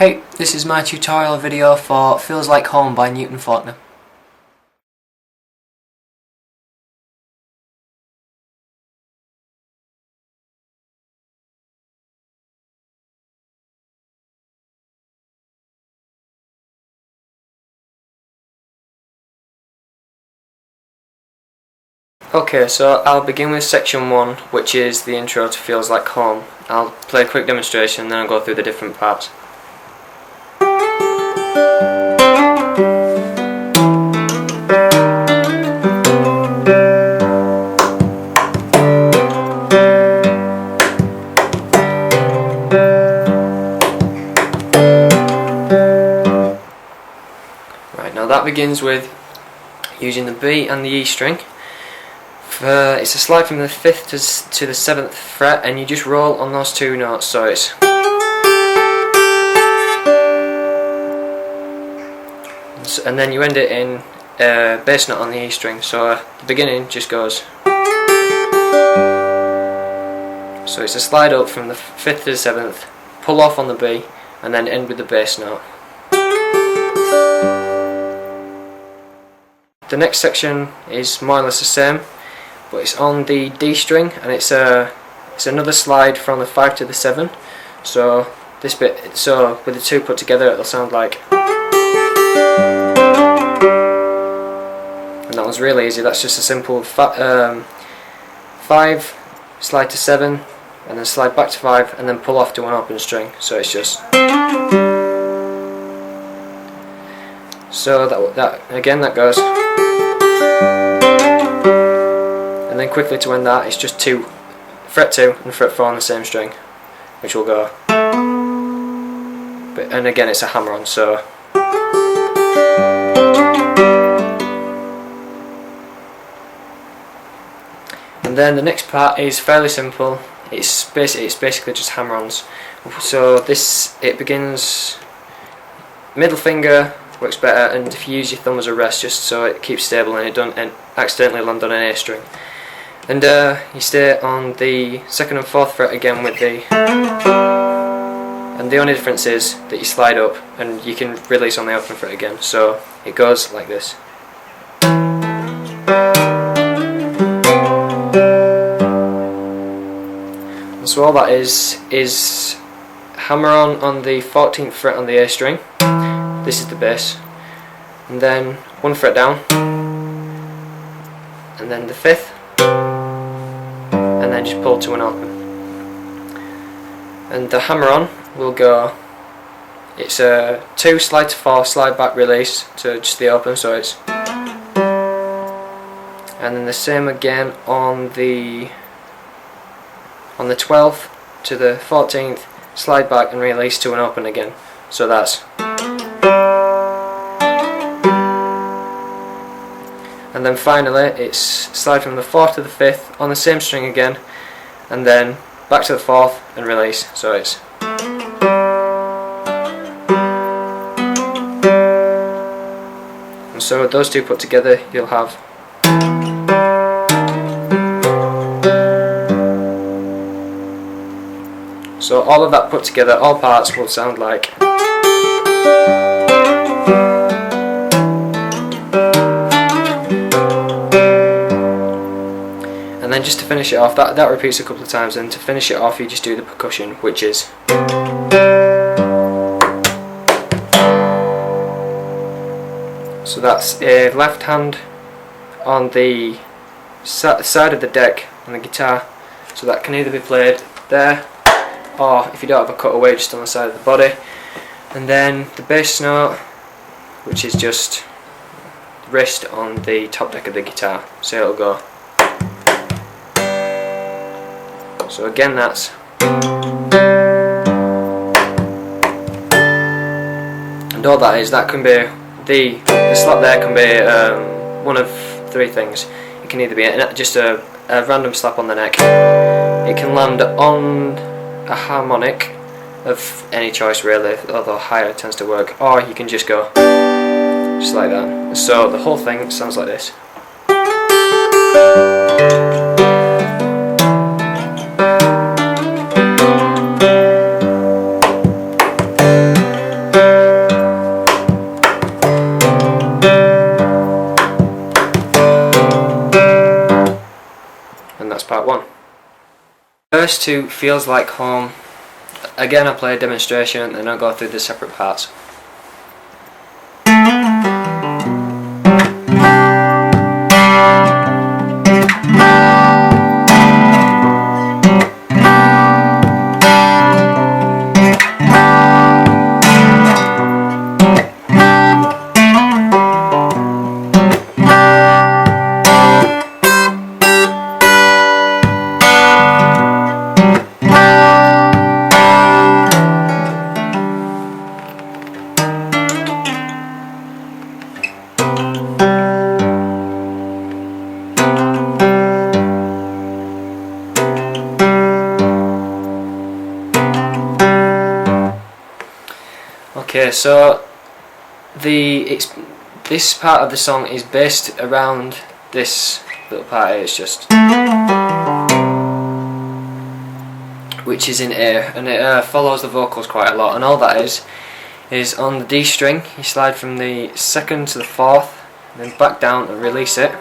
Hey, this is my tutorial video for Feels Like Home by Faulkner. Okay, so I'll begin with section 1, which is the intro to Feels Like Home. I'll play a quick demonstration and then I'll go through the different parts. Right, now that begins with using the B and the E string. It's a slide from the 5th to the 7th fret, and you just roll on those two notes, so it's and then you end it in a bass note on the E string, so the beginning just goes, so it's a slide up from the 5th to the 7th, pull off on the B, and then end with the bass note. The next section is more or less the same, but it's on the D string, and it's another slide from the 5 to the 7. So this bit, so with the two put together, it'll sound like. And that one's really easy. That's just a simple 5 slide to 7, and then slide back to 5, and then pull off to an open string. So it's just. So that again, that goes. And then quickly to end that, it's just fret 2 and fret 4 on the same string, which will go. And again, it's a hammer on, so. And then the next part is fairly simple. It's basically just hammer-ons. So it begins. Middle finger works better, and if you use your thumb as a rest, just so it keeps stable and it doesn't accidentally land on an A string. And you stay on the 2nd and 4th fret again with the, and the only difference is that you slide up and you can release on the open fret again, so it goes like this. And so all that is hammer on the 14th fret on the A string. This is the bass, and then 1 fret down, and then the 5th, and then just pull to an open. And the hammer on will go, it's a 2 slide to 4, slide back, release to just the open, so it's, and then the same again on the 12th to the 14th, slide back and release to an open again, so that's. And then finally it's slide from the 4th to the 5th on the same string again, and then back to the 4th and release, so it's. And so with those two put together, you'll have. So all of that put together, all parts will sound like. And then just to finish it off, that repeats a couple of times, and to finish it off you just do the percussion, which is. So that's a left hand on the side of the deck on the guitar, so that can either be played there, or if you don't have a cutaway, just on the side of the body. And then the bass note, which is just wrist on the top deck of the guitar, so it'll go. So again, that's. And all that is, that can be, the slap there can be one of 3 things. It can either be just a random slap on the neck, it can land on a harmonic of any choice really, although higher tends to work, or you can just go just like that. So the whole thing sounds like this. verse 2, Feels Like Home. Again, I play a demonstration and I'll go through the separate parts. Okay, so this part of the song is based around this little part here. It's just, which is in A, and it follows the vocals quite a lot. And all that is on the D string. You slide from the 2nd to the 4th, then back down and release it,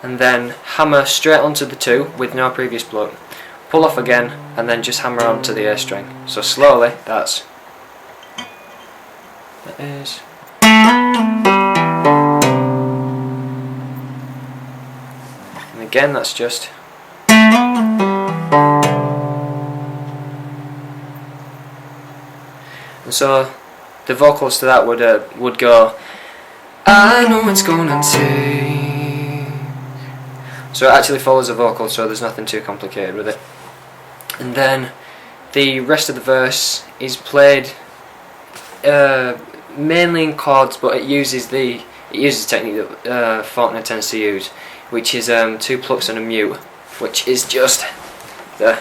and then hammer straight onto the 2 with no previous pluck. Pull off again, and then just hammer onto the A string. So slowly, that is. And again, that's just. And so the vocals to that would go, I know it's gonna take. So it actually follows the vocal, so there's nothing too complicated with it. And then the rest of the verse is played mainly in chords, but it uses the technique that Faulkner tends to use, which is 2 plucks and a mute, which is just the.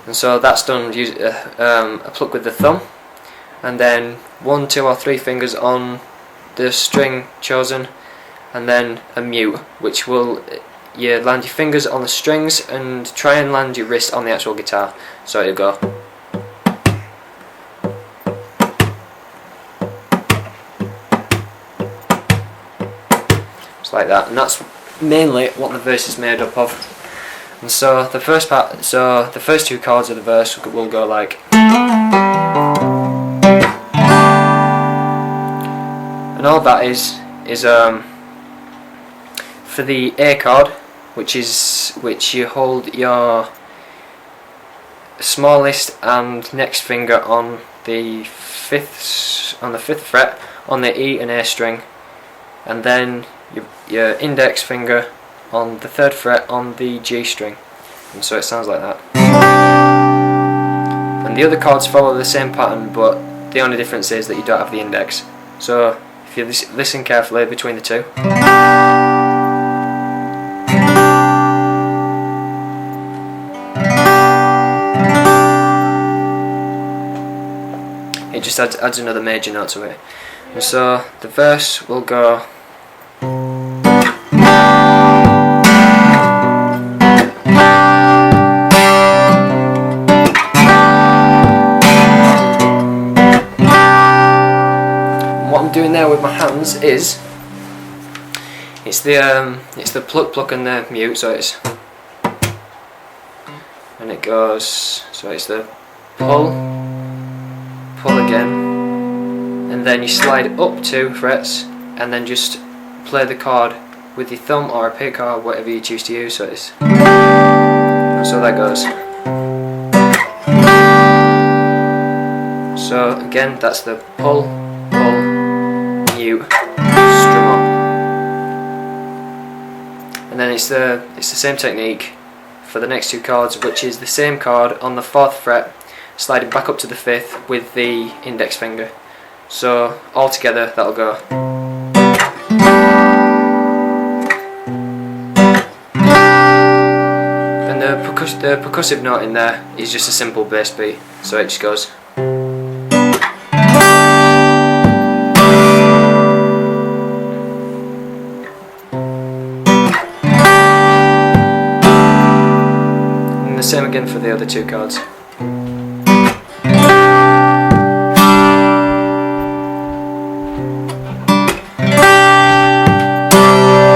And so that's done use a pluck with the thumb, and then 1, 2 or 3 fingers on the string chosen, and then a mute, which will you land your fingers on the strings and try and land your wrist on the actual guitar. So it'll go. It's like that, and that's mainly what the verse is made up of. And so the first part, so the first 2 chords of the verse will go like. And all that is for the A chord, which you hold your smallest and next finger on the 5th fret on the E and A string, and then your index finger on the 3rd fret on the G string, and so it sounds like that. And the other chords follow the same pattern, but the only difference is that you don't have the index. So if you listen carefully between the 2. It just adds another major note to it. And so the verse will go. What I'm doing there with my hands is it's the pluck and the mute, so it's, and it goes, so it's the pull again, and then you slide up 2 frets and then just play the chord with your thumb or a pick or whatever you choose to use. So it's, so that goes. So again, that's the pull, mute, strum up, and then it's the same technique for the next 2 chords, which is the same chord on the 4th fret, sliding back up to the 5th with the index finger. So all together that'll go. And the percussive note in there is just a simple bass beat, so it just goes. And the same again for the other 2 chords.